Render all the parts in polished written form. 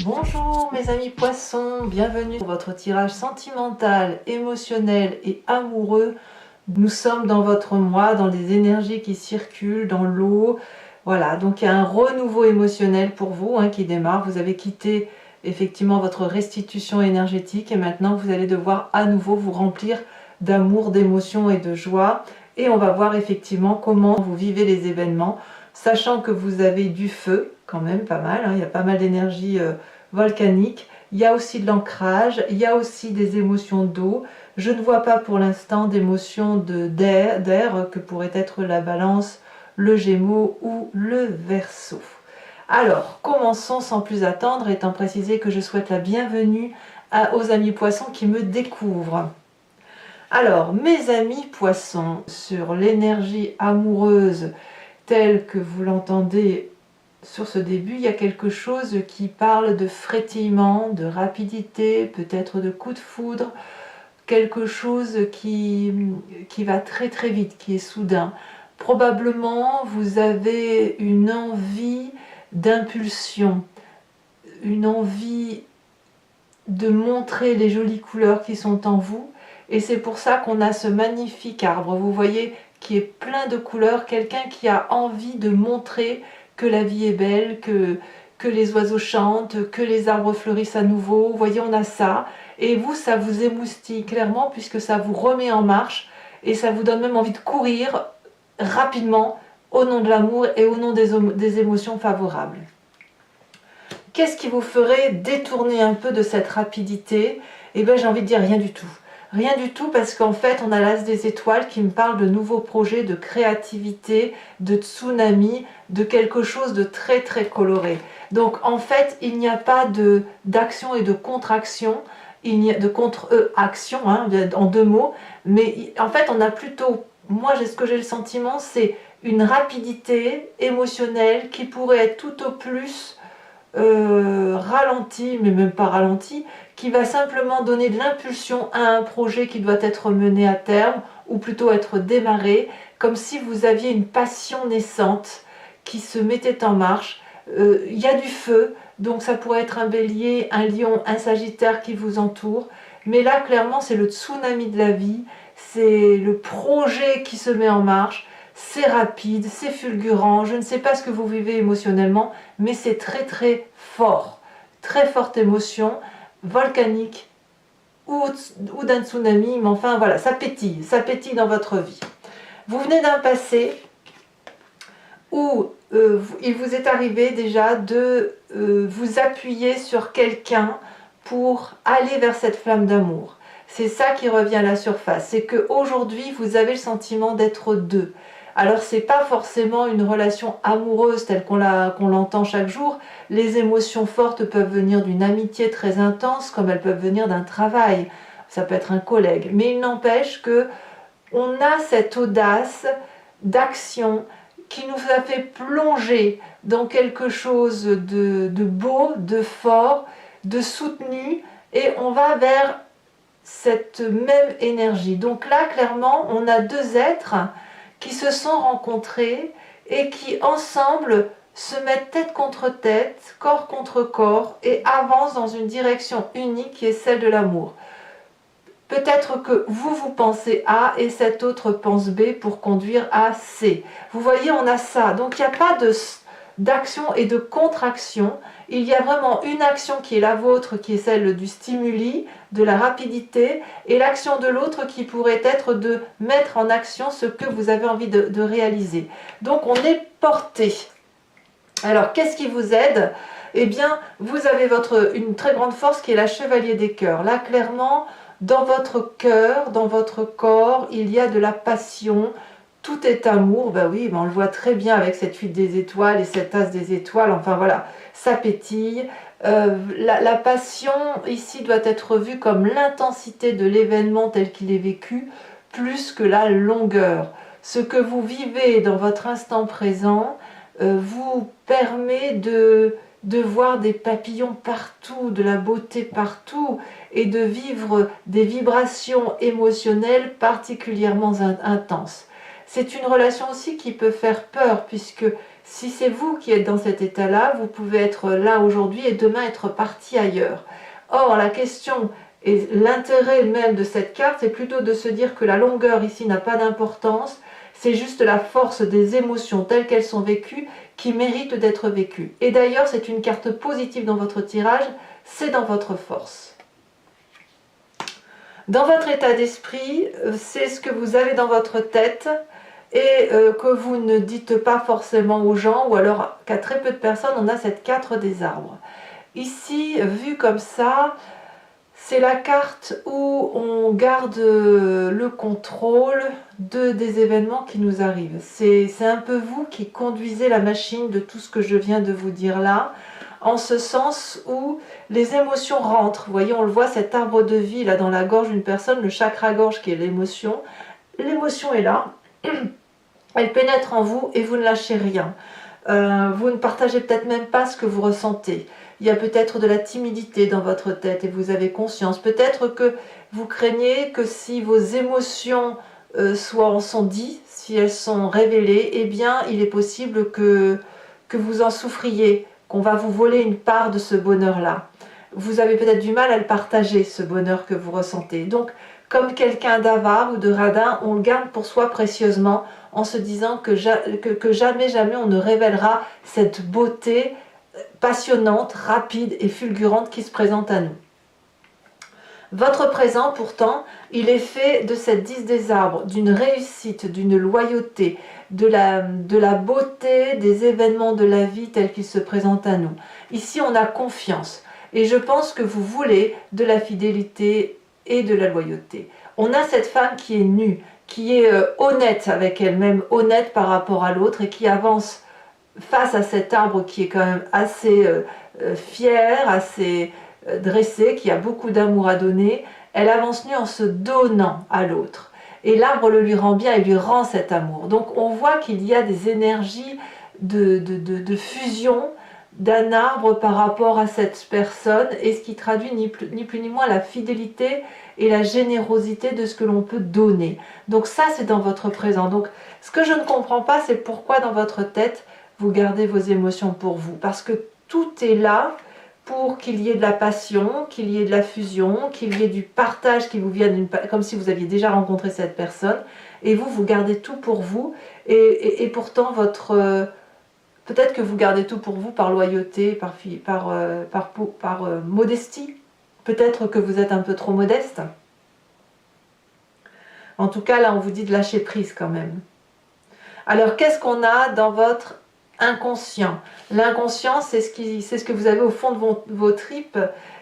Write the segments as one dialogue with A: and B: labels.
A: Bonjour mes amis poissons, bienvenue pour votre tirage sentimental, émotionnel et amoureux. Nous sommes dans votre mois, dans les énergies qui circulent, dans l'eau. Voilà, donc il y a un renouveau émotionnel pour vous qui démarre. Vous avez quitté effectivement votre restitution énergétique et maintenant vous allez devoir à nouveau vous remplir d'amour, d'émotion et de joie. Et on va voir effectivement comment vous vivez les événements, sachant que vous avez du feu, quand même pas mal, il y a pas mal d'énergie volcanique, il y a aussi de l'ancrage, il y a aussi des émotions d'eau. Je ne vois pas pour l'instant d'émotions d'air que pourrait être la Balance, le Gémeaux ou le Verseau. Alors, commençons sans plus attendre, étant précisé que je souhaite la bienvenue aux amis poissons qui me découvrent. Alors, mes amis poissons, sur l'énergie amoureuse telle que vous l'entendez sur ce début, il y a quelque chose qui parle de frétillement, de rapidité, peut-être de coup de foudre, quelque chose qui va très très vite, qui est soudain. Probablement, vous avez une envie d'impulsion, une envie de montrer les jolies couleurs qui sont en vous. Et c'est pour ça qu'on a ce magnifique arbre, vous voyez, qui est plein de couleurs, quelqu'un qui a envie de montrer que la vie est belle, que les oiseaux chantent, que les arbres fleurissent à nouveau. Vous voyez, on a ça. Et vous, ça vous émoustille clairement puisque ça vous remet en marche et ça vous donne même envie de courir rapidement au nom de l'amour et au nom des émotions favorables. Qu'est-ce qui vous ferait détourner un peu de cette rapidité? Eh bien, j'ai envie de dire rien du tout. Rien du tout parce qu'en fait, on a l'as des étoiles qui me parle de nouveaux projets, de créativité, de tsunami, de quelque chose de très très coloré. Donc en fait, il n'y a pas d'action et de contre-action, il n'y a de contre-action en deux mots, mais en fait, on a plutôt, moi ce que j'ai le sentiment, c'est une rapidité émotionnelle qui pourrait être tout au plus ralenti, mais même pas ralenti, qui va simplement donner de l'impulsion à un projet qui doit être mené à terme, ou plutôt être démarré, comme si vous aviez une passion naissante qui se mettait en marche. Il y a du feu, donc ça pourrait être un bélier, un lion, un sagittaire qui vous entoure, mais là clairement c'est le tsunami de la vie, c'est le projet qui se met en marche. C'est rapide, c'est fulgurant, je ne sais pas ce que vous vivez émotionnellement, mais c'est très très fort. Très forte émotion, volcanique ou d'un tsunami, mais enfin voilà, ça pétille dans votre vie. Vous venez d'un passé où il vous est arrivé déjà de vous appuyer sur quelqu'un pour aller vers cette flamme d'amour. C'est ça qui revient à la surface, c'est qu'aujourd'hui vous avez le sentiment d'être deux. Alors c'est pas forcément une relation amoureuse telle qu'on l'entend chaque jour. Les émotions fortes peuvent venir d'une amitié très intense, comme elles peuvent venir d'un travail. Ça peut être un collègue. Mais il n'empêche que on a cette audace d'action qui nous a fait plonger dans quelque chose de beau, de fort, de soutenu, et on va vers cette même énergie. Donc là, clairement, on a deux êtres qui se sont rencontrés et qui ensemble se mettent tête contre tête, corps contre corps et avancent dans une direction unique qui est celle de l'amour. Peut-être que vous pensez A et cet autre pense B pour conduire à C. Vous voyez, on a ça. Donc il n'y a pas d'action et de contre-action. Il y a vraiment une action qui est la vôtre, qui est celle du stimuli, de la rapidité, et l'action de l'autre qui pourrait être de mettre en action ce que vous avez envie de réaliser. Donc on est porté. Alors qu'est-ce qui vous aide? Eh bien, vous avez une très grande force qui est la chevalier des cœurs. Là, clairement, dans votre cœur, dans votre corps, il y a de la passion. Tout est amour, ben oui, on le voit très bien avec cette huile des étoiles et cette as des étoiles, enfin voilà, ça pétille. La passion ici doit être vue comme l'intensité de l'événement tel qu'il est vécu, plus que la longueur. Ce que vous vivez dans votre instant présent vous permet de voir des papillons partout, de la beauté partout, et de vivre des vibrations émotionnelles particulièrement intenses. C'est une relation aussi qui peut faire peur, puisque Si c'est vous qui êtes dans cet état-là, vous pouvez être là aujourd'hui et demain être parti ailleurs. Or, la question et l'intérêt même de cette carte, c'est plutôt de se dire que la longueur ici n'a pas d'importance, c'est juste la force des émotions telles qu'elles sont vécues qui méritent d'être vécues. Et d'ailleurs, c'est une carte positive dans votre tirage, c'est dans votre force. Dans votre état d'esprit, c'est ce que vous avez dans votre tête et que vous ne dites pas forcément aux gens, ou alors qu'à très peu de personnes, on a cette 4 des arbres. Ici, vu comme ça, c'est la carte où on garde le contrôle des événements qui nous arrivent. C'est un peu vous qui conduisez la machine de tout ce que je viens de vous dire là, en ce sens où les émotions rentrent. Vous voyez, on le voit, cet arbre de vie là dans la gorge d'une personne, le chakra-gorge qui est l'émotion. L'émotion est là, elle pénètre en vous et vous ne lâchez rien. Vous ne partagez peut-être même pas ce que vous ressentez. Il y a peut-être de la timidité dans votre tête et vous avez conscience. Peut-être que vous craignez que si vos émotions sont dites, si elles sont révélées, eh bien il est possible que vous en souffriez, qu'on va vous voler une part de ce bonheur-là. Vous avez peut-être du mal à le partager, ce bonheur que vous ressentez. Donc, comme quelqu'un d'avare ou de radin, on le garde pour soi précieusement en se disant que jamais on ne révélera cette beauté passionnante, rapide et fulgurante qui se présente à nous. Votre présent, pourtant, il est fait de cette 10 des arbres, d'une réussite, d'une loyauté, de la beauté des événements de la vie tels qu'ils se présentent à nous. Ici, on a confiance. Et je pense que vous voulez de la fidélité et de la loyauté. On a cette femme qui est nue, qui est honnête avec elle-même, honnête par rapport à l'autre et qui avance face à cet arbre qui est quand même assez fier, assez dressé, qui a beaucoup d'amour à donner. Elle avance nue en se donnant à l'autre. Et l'arbre le lui rend bien et lui rend cet amour. Donc on voit qu'il y a des énergies de fusion d'un arbre par rapport à cette personne, et ce qui traduit ni plus ni moins la fidélité et la générosité de ce que l'on peut donner. Donc ça, c'est dans votre présent. Donc ce que je ne comprends pas, c'est pourquoi dans votre tête, vous gardez vos émotions pour vous. Parce que tout est là pour qu'il y ait de la passion, qu'il y ait de la fusion, qu'il y ait du partage qui vous vient comme si vous aviez déjà rencontré cette personne, et vous gardez tout pour vous, et pourtant peut-être que vous gardez tout pour vous par loyauté, par modestie. Peut-être que vous êtes un peu trop modeste. En tout cas, là, on vous dit de lâcher prise quand même. Alors, qu'est-ce qu'on a dans votre inconscient? L'inconscient, c'est ce que vous avez au fond de vos tripes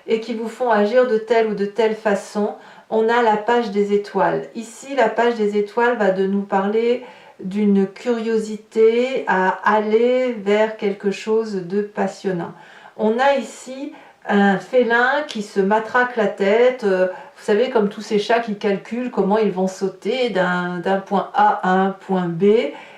A: et qui vous font agir de telle ou de telle façon. On a la page des étoiles. Ici, la page des étoiles va de nous parler d'une curiosité à aller vers quelque chose de passionnant. On a ici un félin qui se matraque la tête, vous savez, comme tous ces chats qui calculent comment ils vont sauter d'un point A à un point B,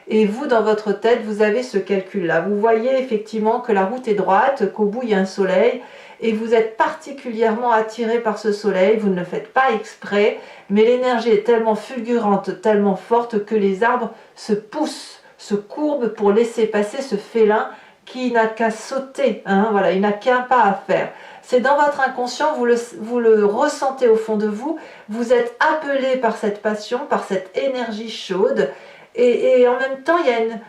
A: et vous, dans votre tête, vous avez ce calcul-là. Vous voyez effectivement que la route est droite, qu'au bout il y a un soleil, et vous êtes particulièrement attiré par ce soleil, vous ne le faites pas exprès, mais l'énergie est tellement fulgurante, tellement forte que les arbres se poussent, se courbent pour laisser passer ce félin qui n'a qu'à sauter, hein, voilà, il n'a qu'un pas à faire. C'est dans votre inconscient, vous le ressentez au fond de vous, vous êtes appelé par cette passion, par cette énergie chaude, et en même temps,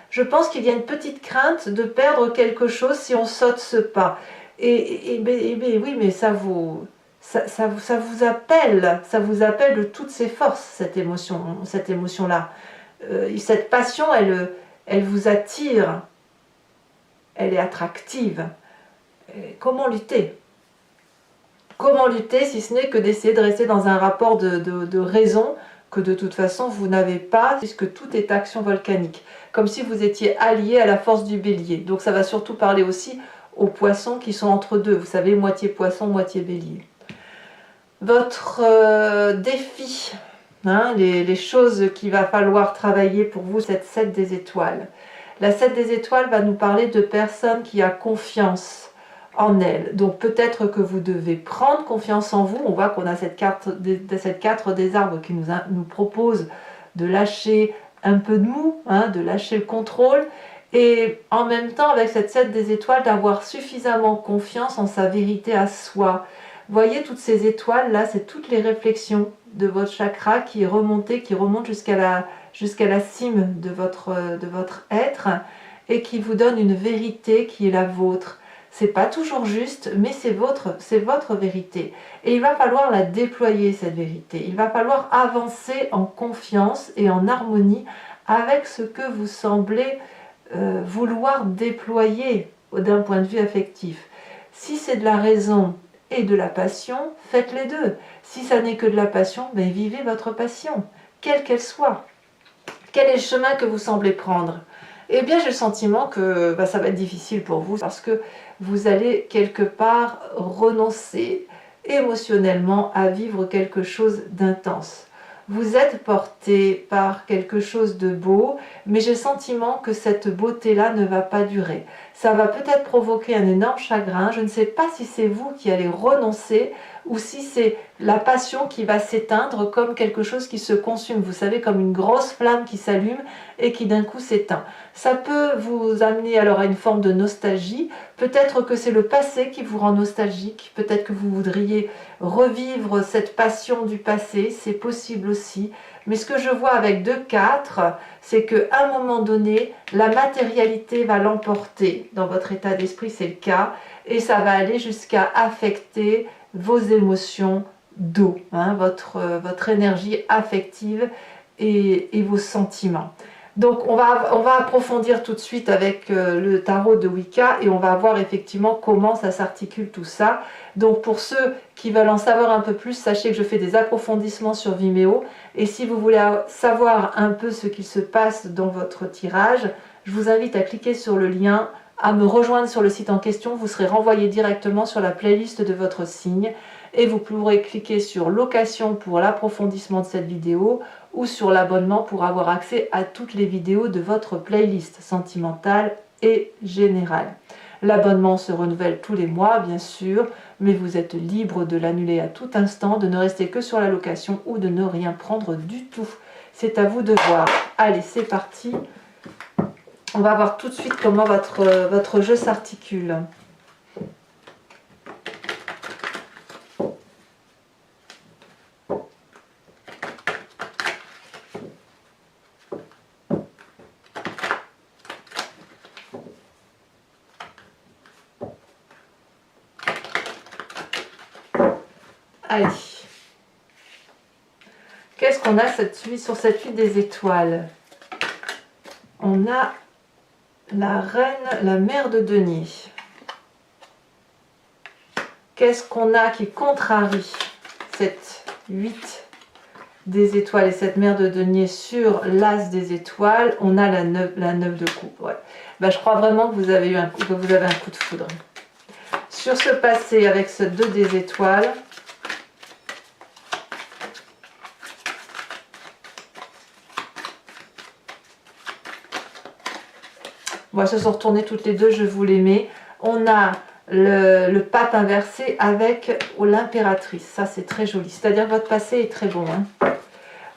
A: je pense qu'il y a une petite crainte de perdre quelque chose si on saute ce pas. Oui, mais ça vous appelle, de toutes ses forces, cette émotion-là. Cette passion, elle vous attire, elle est attractive. Comment lutter? Comment lutter si ce n'est que d'essayer de rester dans un rapport de raison que de toute façon vous n'avez pas, puisque tout est action volcanique, comme si vous étiez allié à la force du bélier. Donc ça va surtout parler aussi aux poissons qui sont entre deux, vous savez, moitié poisson, moitié bélier. Votre défi, hein, les choses qu'il va falloir travailler pour vous, cette 7 des étoiles. La 7 des étoiles va nous parler de personnes qui a confiance en elles. Donc peut-être que vous devez prendre confiance en vous. On voit qu'on a cette 4 des arbres qui nous propose de lâcher un peu de mou, hein, de lâcher le contrôle, Et en même temps, avec cette 7 des étoiles, d'avoir suffisamment confiance en sa vérité à soi. Voyez toutes ces étoiles là, c'est toutes les réflexions de votre chakra qui est remontée, qui remonte jusqu'à la cime de votre être et qui vous donne une vérité qui est la vôtre. C'est pas toujours juste, mais c'est votre vérité. Et il va falloir la déployer, cette vérité. Il va falloir avancer en confiance et en harmonie avec ce que vous semblez vouloir déployer d'un point de vue affectif. Si c'est de la raison et de la passion, faites les deux. Si ça n'est que de la passion, ben vivez votre passion, quelle qu'elle soit. Quel est le chemin que vous semblez prendre? Eh bien, j'ai le sentiment que ça va être difficile pour vous parce que vous allez quelque part renoncer émotionnellement à vivre quelque chose d'intense. Vous êtes porté par quelque chose de beau, mais j'ai le sentiment que cette beauté-là ne va pas durer. Ça va peut-être provoquer un énorme chagrin. Je ne sais pas si c'est vous qui allez renoncer ou si c'est la passion qui va s'éteindre comme quelque chose qui se consume. Vous savez, comme une grosse flamme qui s'allume et qui d'un coup s'éteint. Ça peut vous amener alors à une forme de nostalgie. Peut-être que c'est le passé qui vous rend nostalgique. Peut-être que vous voudriez revivre cette passion du passé. C'est possible aussi. Mais ce que je vois avec 2-4, c'est qu'à un moment donné, la matérialité va l'emporter. Dans votre état d'esprit, c'est le cas. Et ça va aller jusqu'à affecter vos émotions d'eau, votre énergie affective et vos sentiments. Donc on va approfondir tout de suite avec le tarot de Wicca et on va voir effectivement comment ça s'articule tout ça. Donc pour ceux qui veulent en savoir un peu plus, sachez que je fais des approfondissements sur Vimeo et si vous voulez savoir un peu ce qu'il se passe dans votre tirage, je vous invite à cliquer sur le lien, à me rejoindre sur le site en question, vous serez renvoyé directement sur la playlist de votre signe et vous pourrez cliquer sur location pour l'approfondissement de cette vidéo ou sur l'abonnement pour avoir accès à toutes les vidéos de votre playlist sentimentale et générale. L'abonnement se renouvelle tous les mois bien sûr, mais vous êtes libre de l'annuler à tout instant, de ne rester que sur la location ou de ne rien prendre du tout. C'est à vous de voir. Allez, c'est parti. On va voir tout de suite comment votre jeu s'articule. Allez. Qu'est-ce qu'on a sur cette huile des étoiles? On a la reine, la mère de denier. Qu'est-ce qu'on a qui contrarie cette 8 des étoiles et cette mère de denier sur l'as des étoiles? On a la 9 de coupe. Ouais. Je crois vraiment que vous avez un coup de foudre. Sur ce passé avec ce 2 des étoiles, elles se sont retournées toutes les deux, je vous les mets. On a le pape inversé avec l'impératrice. Ça, c'est très joli. C'est-à-dire que votre passé est très bon.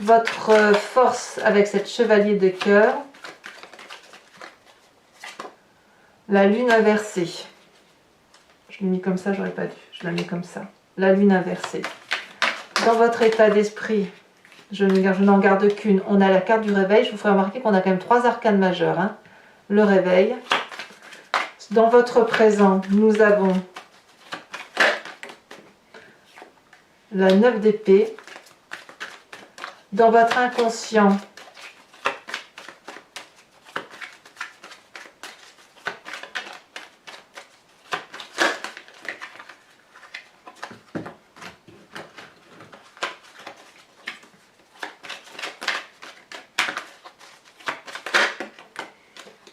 A: Votre force avec cette chevalier de cœur. La lune inversée. Je l'ai mis comme ça, j'aurais pas dû. Je la mets comme ça. La lune inversée. Dans votre état d'esprit, je n'en garde qu'une. On a la carte du réveil. Je vous ferai remarquer qu'on a quand même 3 arcanes majeurs. Le réveil. Dans votre présent, nous avons la 9 d'épée. Dans votre inconscient,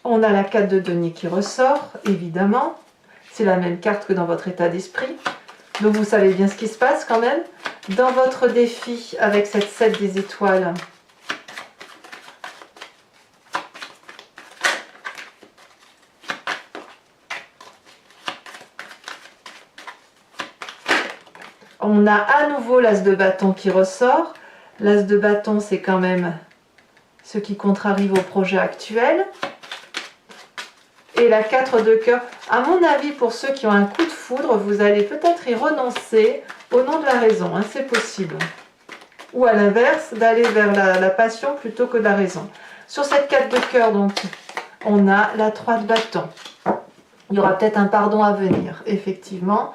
A: on a la 4 de denier qui ressort, évidemment. C'est la même carte que dans votre état d'esprit. Donc vous savez bien ce qui se passe quand même. Dans votre défi avec cette 7 des étoiles, on a à nouveau l'as de bâton qui ressort. L'as de bâton, c'est quand même ce qui contrarie vos projets actuels. et la 4 de cœur. À mon avis, pour ceux qui ont un coup de foudre, vous allez peut-être y renoncer au nom de la raison, hein, c'est possible. Ou à l'inverse, d'aller vers la passion plutôt que la raison. Sur cette 4 de cœur, donc, on a la 3 de bâton. Il y aura peut-être un pardon à venir, effectivement.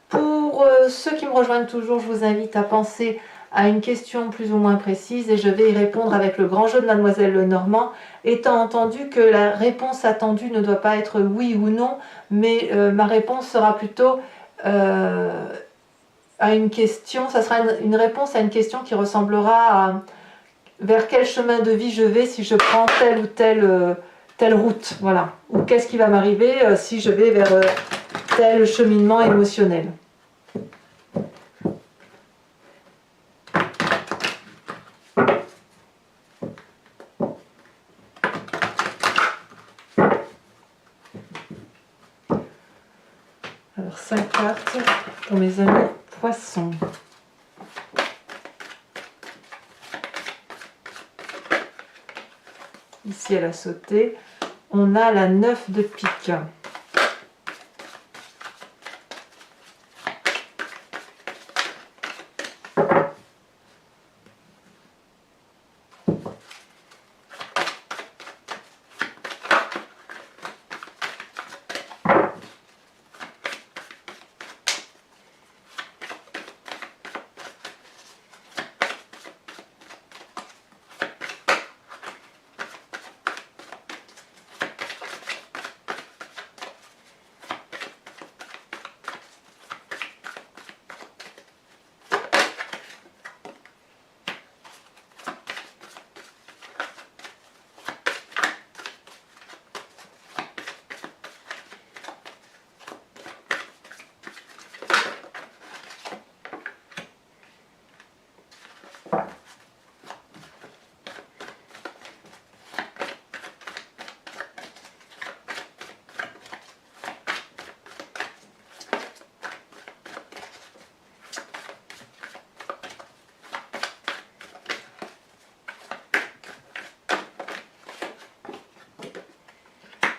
A: Pour ceux qui me rejoignent toujours, je vous invite à penser à une question plus ou moins précise et je vais y répondre avec le grand jeu de Mademoiselle Lenormand, étant entendu que la réponse attendue ne doit pas être oui ou non, mais ma réponse sera plutôt à une question, ça sera une réponse à une question qui ressemblera à vers quel chemin de vie je vais si je prends telle ou telle route, voilà. Ou qu'est-ce qui va m'arriver si je vais vers tel cheminement émotionnel. Alors 5 cartes pour mes amis poissons. Ici elle a sauté. On a la 9 de pique.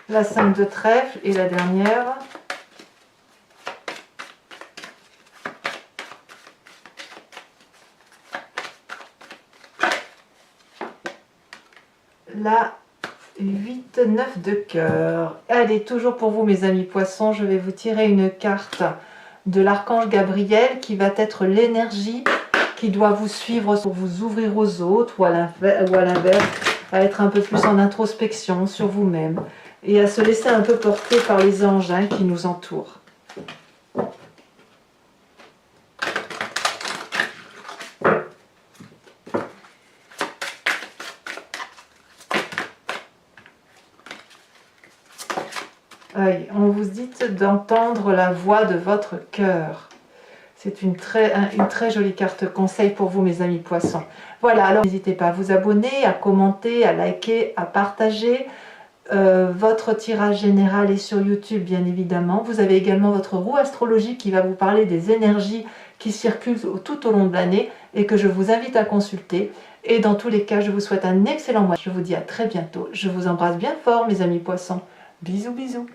A: La 5 de trèfle et la dernière. La 8-9 de cœur. Allez, toujours pour vous mes amis poissons, je vais vous tirer une carte de l'archange Gabriel qui va être l'énergie qui doit vous suivre pour vous ouvrir aux autres ou à l'inverse, à être un peu plus en introspection sur vous-même et à se laisser un peu porter par les anges qui nous entourent. On vous dit d'entendre la voix de votre cœur. C'est une très jolie carte conseil pour vous mes amis poissons. Voilà, alors n'hésitez pas à vous abonner, à commenter, à liker, à partager. Votre tirage général est sur YouTube bien évidemment. Vous avez également votre roue astrologique qui va vous parler des énergies qui circulent tout au long de l'année et que je vous invite à consulter. Et dans tous les cas, je vous souhaite un excellent mois. Je vous dis à très bientôt. Je vous embrasse bien fort mes amis poissons. Bisous bisous.